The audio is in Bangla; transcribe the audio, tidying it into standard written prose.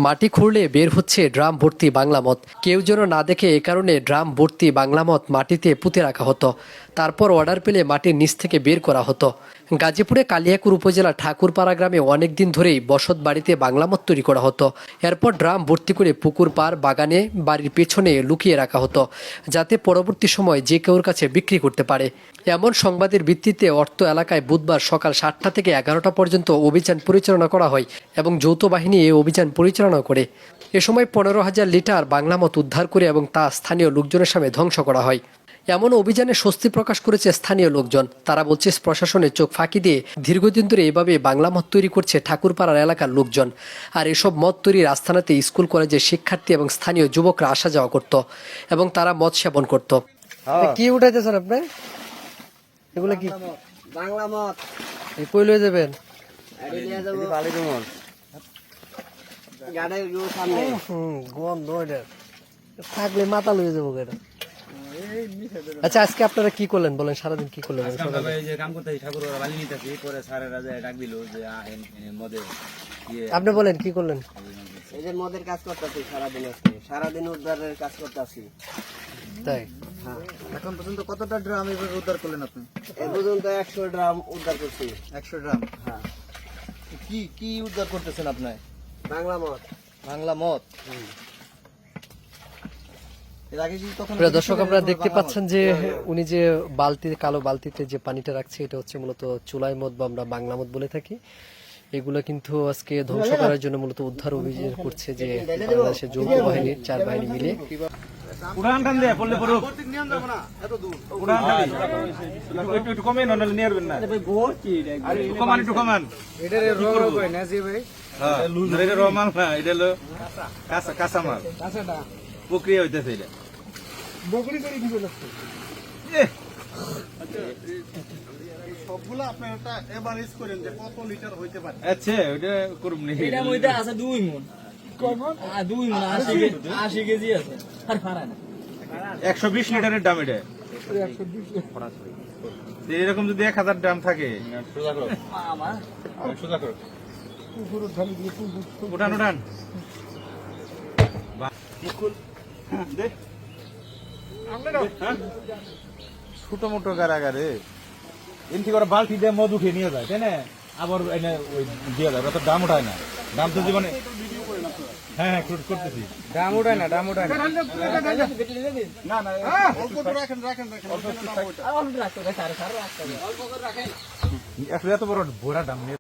মাটি খুঁড়লে বের হচ্ছে ড্রাম ভর্তি বাংলা মদ। কেউ যেন না দেখে এ কারণে ড্রাম ভর্তি বাংলা মদ মাটিতে পুঁতে রাখা হতো। তারপর অর্ডার পেলে মাটির নিচ থেকে বের করা হতো। গাজীপুরে কালিয়াকুর উপজেলা ঠাকুরপাড়া গ্রামে অনেকদিন ধরেই বসত বাড়িতে বাংলা মদ তৈরি করা হতো। এরপর ড্রাম ভর্তি করে পুকুর পাড়, বাগানে, বাড়ির পেছনে লুকিয়ে রাখা হতো, যাতে পরবর্তী সময় যে কেউর কাছে বিক্রি করতে পারে। এমন সংবাদের ভিত্তিতে অর্থ এলাকায় বুধবার সকাল 7টা থেকে 11টা পর্যন্ত অভিযান পরিচালনা করা হয় এবং যৌথ বাহিনী এই অভিযান পরিচালনা করে। এ সময় 15,000 লিটার বাংলা মদ উদ্ধার করে এবং তা স্থানীয় লোকজনের সামনে ধ্বংস করা হয়। এমন অভিযানে স্বস্তি প্রকাশ করেছে স্থানীয় লোকজন। তারা বলছে, প্রশাসনের চোখ ফাঁকি দিয়ে দীর্ঘদিন ধরে এভাবে বাংলা মদ তৈরি করছে ঠাকুরপাড়ার এলাকার লোকজন। আর এসব মদ তৈরির আস্থানাতে স্কুল কলেজের শিক্ষার্থী এবং স্থানীয় যুবকরা আসা যাওয়া করত এবং তারা মদ সেবন করত। কি উঠাইতেছেন আপনি? এগুলো কি বাংলা মদ? কই লয়ে যাবেন? গন্ধ থাকলে মাথা লয়ে যাবো। আচ্ছা, আজকে আপনারা কি করলেন বলেন? সারাদিন কি করলেন? আপনি বলেন কি করলেন? এই যে মদের কাজ করতেছি সারাদিন, সারাদিন উদ্ধারের কাজ করতেছি। তাই? হ্যাঁ। এখন পর্যন্ত কতটা ড্রাম এবার উদ্ধার করলেন আপনি? এ পর্যন্ত 100 ড্রাম উদ্ধার করছি। 100 ড্রাম? হ্যাঁ। কি কি উদ্ধার করতেছেন আপনি? বাংলা মদ। বাংলা মদ? এর আগে কি তখন প্রিয় দর্শক, আপনারা দেখতে পাচ্ছেন যে উনি যে কালো বালতিতে যে পানিটা রাখছে, এটা হচ্ছে মূলত চুলাই মদ বা আমরা বাংলা মদ বলে থাকি। এগুলো কিন্তু আজকে ধ্বংস করার জন্য মূলত উদ্ধার অভিযান করছে যে বাংলাদেশের যৌথ বাহিনীর 4 বাহিনী মিলে। উড়ান টান দেয়া পড়লে পড়ুক, উড়ান টান একটু কমে না, নিয়ে আসবেন না, একটু কমান, একটু কমান। এটা রং কই না জি ভাই? হ্যাঁ, এটা র মাল না, এটা হলো কাঁচা মাল, প্রক্রিয়া হইতেছে। এটা বগরি করে দিবে না সবগুলো আপনি একটা এভারেজ করেন যে কত লিটার হইতে পারে। আচ্ছা, ওটা করুম নি। এটা মইতে আছে 2 মণ। কয় মণ? 2 মণ, 80 কেজি আছে। আর ফারা না। 120 লিটারের দাম এটা। এরকম যদি 1000 ড্রাম থাকে, মামা উঠান উঠান। ছোট মোটো কারাগারে এনটি করে বালতি দিয়ে মদ উঠিয়ে নিয়ে যায়, তাই না? আবার এনে ওই দিয়ে যায়, অত দাম উঠায় না। দাম তো জীবনে, হ্যাঁ হ্যাঁ করতেছি। ড্রাম উঠায় না, ড্রাম উঠায় না। না না, অল্প করে রাখেন রাখেন রাখেন। আর অল্প রাখতে, সারা রাখতে। এত বড় ভোরা দাম নিয়ে